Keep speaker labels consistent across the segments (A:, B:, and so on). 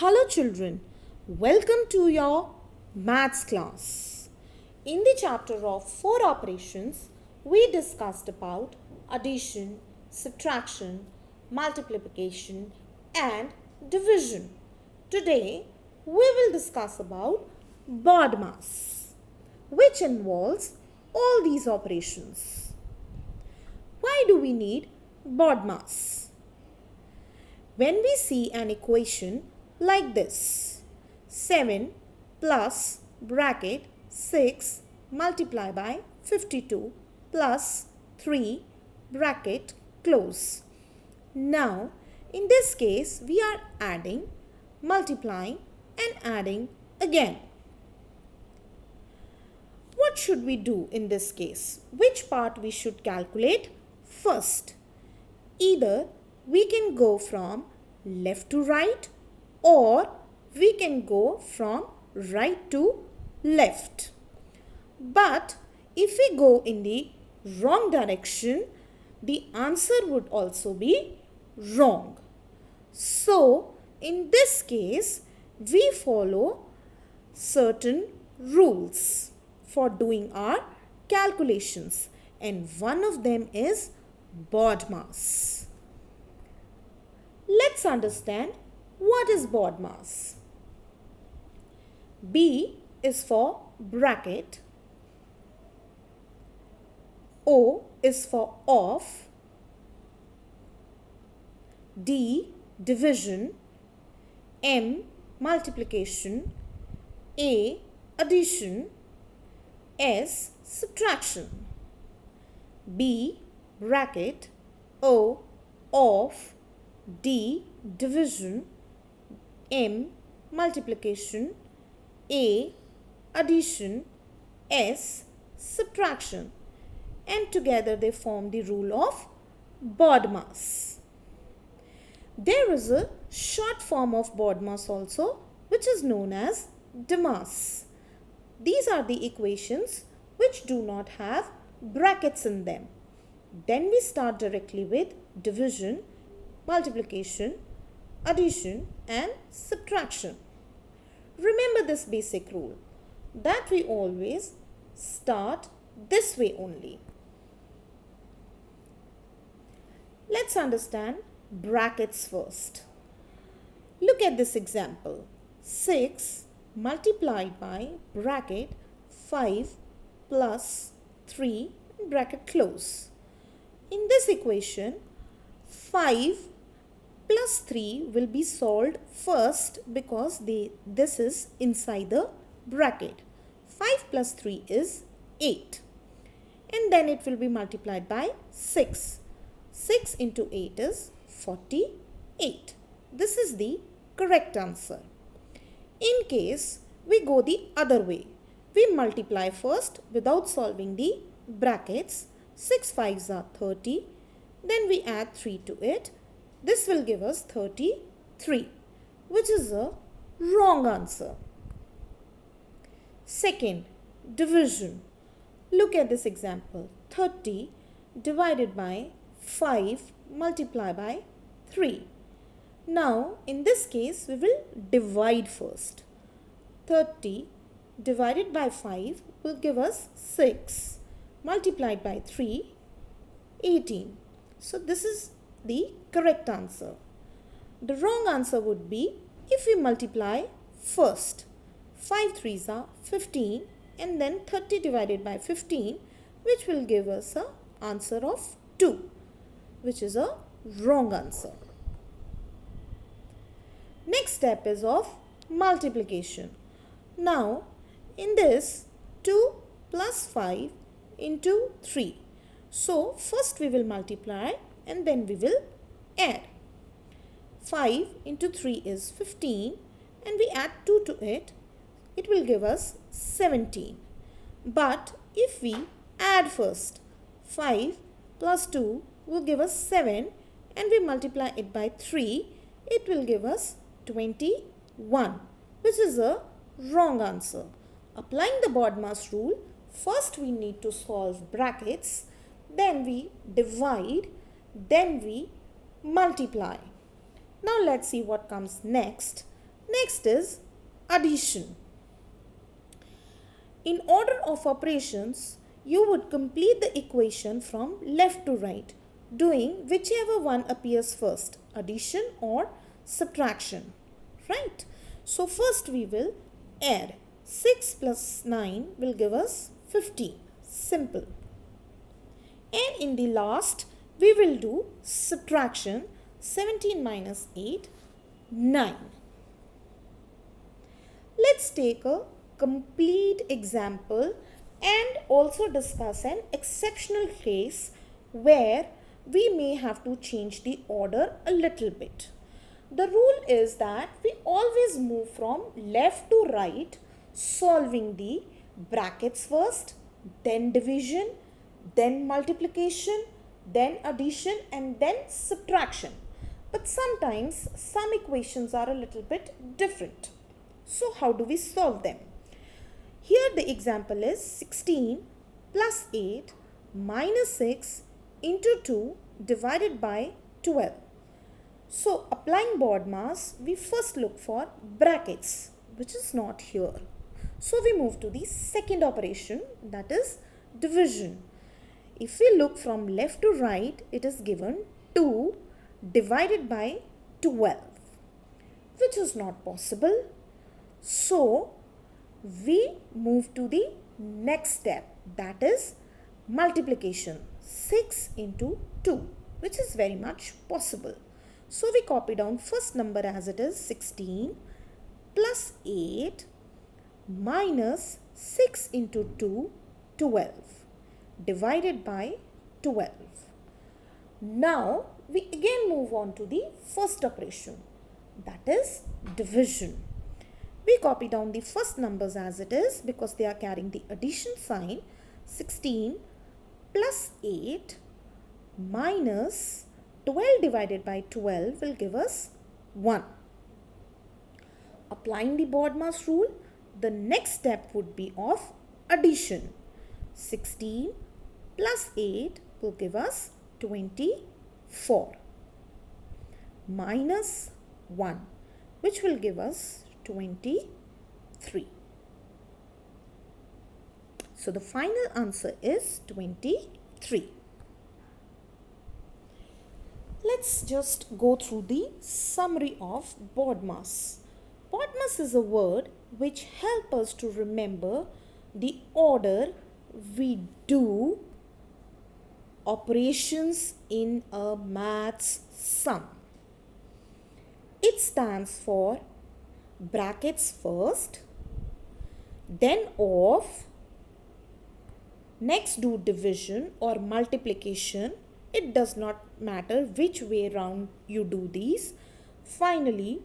A: Hello children, welcome to your maths class. In the chapter of 4 operations, we discussed about addition, subtraction, multiplication and division. Today, we will discuss about BODMAS, which involves all these operations. Why do we need BODMAS? When we see an equation like this, 7 plus bracket 6 multiply by 52 plus 3 bracket close. Now, in this case, we are adding, multiplying and adding again. What should we do in this case? Which part we should calculate first? Either we can go from left to right or we can go from right to left. But if we go in the wrong direction, the answer would also be wrong. So, in this case, we follow certain rules for doing our calculations, and one of them is BODMAS. Let's understand what is BODMAS. B is for bracket, O is for off, D division, M multiplication, A addition, S subtraction. B bracket, O off, D division, M multiplication, A addition, S subtraction, and together they form the rule of BODMAS. There is a short form of BODMAS also, which is known as DMAS. These are the equations which do not have brackets in them. Then we start directly with division, multiplication, addition and subtraction. Remember this basic rule that we always start this way only. Let's understand brackets first. Look at this example. 6 multiplied by bracket 5 plus 3 bracket close. In this equation, 5 plus 3 will be solved first because this is inside the bracket. 5 plus 3 is 8. And then it will be multiplied by 6. 6 into 8 is 48. This is the correct answer. In case we go the other way, we multiply first without solving the brackets. 6 5s are 30. Then we add 3 to it. This will give us 33, which is a wrong answer. Second, division. Look at this example. 30 divided by 5 multiplied by 3. Now, in this case, we will divide first. 30 divided by 5 will give us 6. Multiplied by 3, 18. So, this is the correct answer. The wrong answer would be if we multiply first. 5 3s are 15 and then 30 divided by 15, which will give us an answer of 2, which is a wrong answer. Next step is of multiplication. Now, in this 2 plus 5 into 3. So, first we will multiply and then we will add. 5 into 3 is 15 and we add 2 to it. It will give us 17. But if we add first, 5 plus 2 will give us 7 and we multiply it by 3, it will give us 21, which is a wrong answer. Applying the BODMAS rule, first we need to solve brackets, then we divide, then we multiply. Now let's see what comes next. Next is addition. In order of operations, you would complete the equation from left to right, doing whichever one appears first, addition or subtraction, right? So first we will add 6 plus 9 will give us 15, simple. And in the last, we will do subtraction, 17 minus 8, 9. Let's take a complete example and also discuss an exceptional case where we may have to change the order a little bit. The rule is that we always move from left to right, solving the brackets first, then division, then multiplication, then addition, and then subtraction. But sometimes some equations are a little bit different. So how do we solve them? Here the example is 16 plus 8 minus 6 into 2 divided by 12. So applying BODMAS, we first look for brackets, which is not here. So we move to the second operation, that is division. If we look from left to right, it is given 2 divided by 12, which is not possible. So we move to the next step, that is multiplication, 6 into 2, which is very much possible. So we copy down first number as it is 16 plus 8 minus 6 into 2, 12 divided by 12. Now we again move on to the first operation, that is division. We copy down the first numbers as it is because they are carrying the addition sign. 16 plus 8 minus 12 divided by 12 will give us 1. Applying the BODMAS rule, the next step would be of addition. 16 plus 8 will give us 24 minus 1, which will give us 23. So the final answer is 23. Let's just go through the summary of BODMAS. BODMAS is a word which helps us to remember the order we do operations in a maths sum. It stands for brackets first, then of, next do division or multiplication. It does not matter which way round you do these. Finally,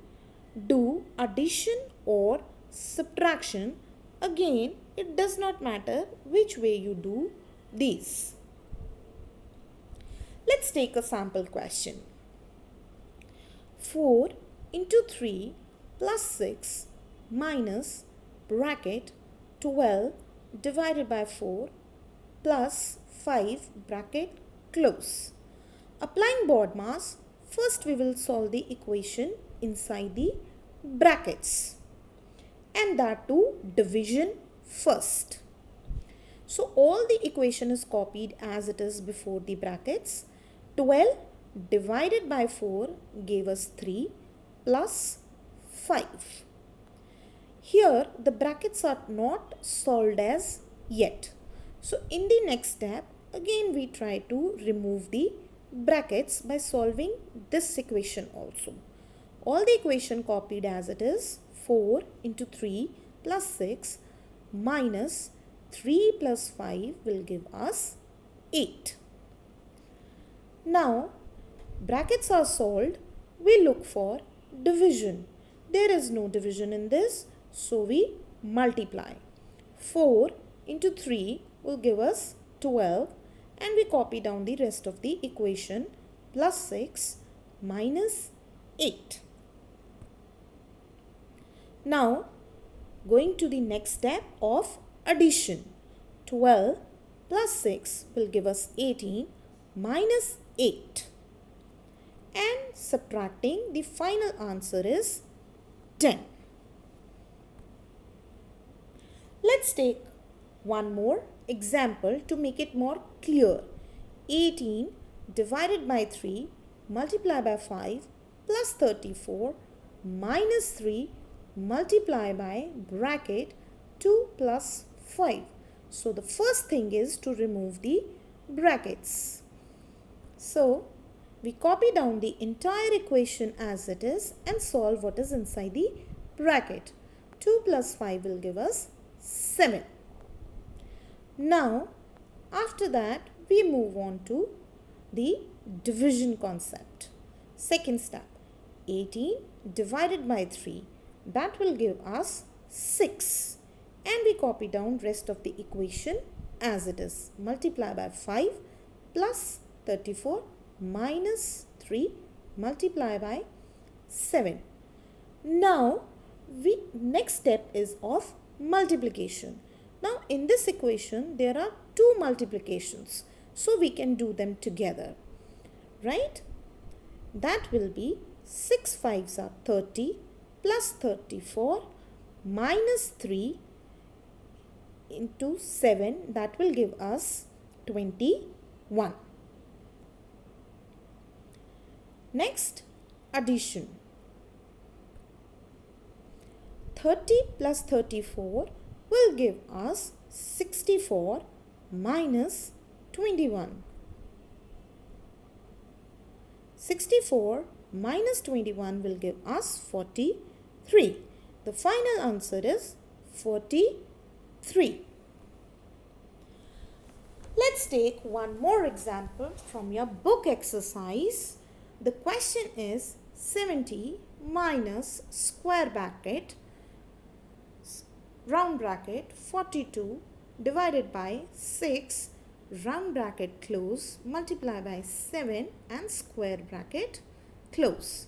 A: do addition or subtraction. Again, it does not matter which way you do these. Let's take a sample question. 4 into 3 plus 6 minus bracket 12 divided by 4 plus 5 bracket close. Applying BODMAS, first we will solve the equation inside the brackets, and that too division first. So all the equation is copied as it is before the brackets. 12 divided by 4 gave us 3 plus 5. Here the brackets are not solved as yet. So in the next step, again we try to remove the brackets by solving this equation also. All the equation copied as it is. 4 into 3 plus 6 minus 3 plus 5 will give us 8. Now brackets are solved. We look for division. There is no division in this, so we multiply. 4 into 3 will give us 12, and we copy down the rest of the equation, plus 6 minus 8. Now going to the next step of addition. 12 plus 6 will give us 18 minus 8. And subtracting, the final answer is 10. Let's take one more example to make it more clear. 18 divided by 3 multiplied by 5 plus 34 minus 3 multiplied by bracket 2 plus 5. So the first thing is to remove the brackets. So we copy down the entire equation as it is and solve what is inside the bracket. 2 plus 5 will give us 7. Now after that we move on to the division concept. Second step, 18 divided by 3, that will give us 6, and we copy down rest of the equation as it is. Multiply by 5 plus 34 minus 3 multiply by 7. Now next step is of multiplication. Now in this equation there are two multiplications, so we can do them together, right? That will be 6 5s are 30 plus 34 minus 3 into 7, that will give us 21. Next, addition. 30 plus 34 will give us 64 minus 21. 64 minus 21 will give us 43. The final answer is 43. Let's take one more example from your book exercise. The question is 70 minus square bracket round bracket 42 divided by 6 round bracket close multiply by 7 and square bracket close.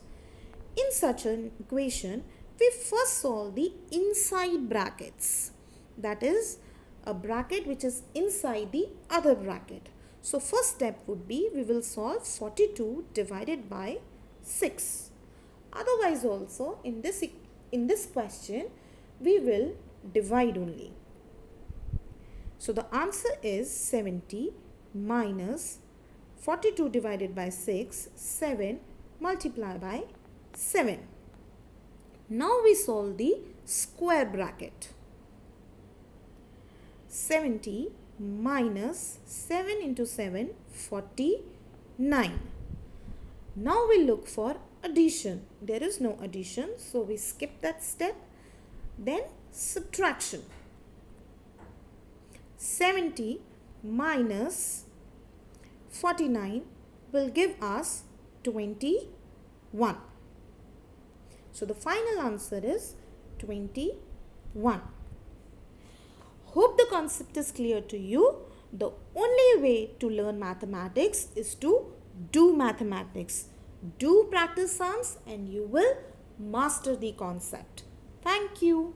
A: In such an equation, we first solve the inside brackets. That is a bracket which is inside the other bracket. So first step would be we will solve 42 divided by 6. Otherwise also in this question we will divide only. So the answer is 70 minus 42 divided by 6, 7 multiplied by 7. Now we solve the square bracket. 70 minus 7 into 7, 49. Now we look for addition. There is no addition, so we skip that step. Then subtraction. 70 minus 49 will give us 21. So the final answer is 21. Hope the concept is clear to you. The only way to learn mathematics is to do mathematics. Do practice sums and you will master the concept. Thank you.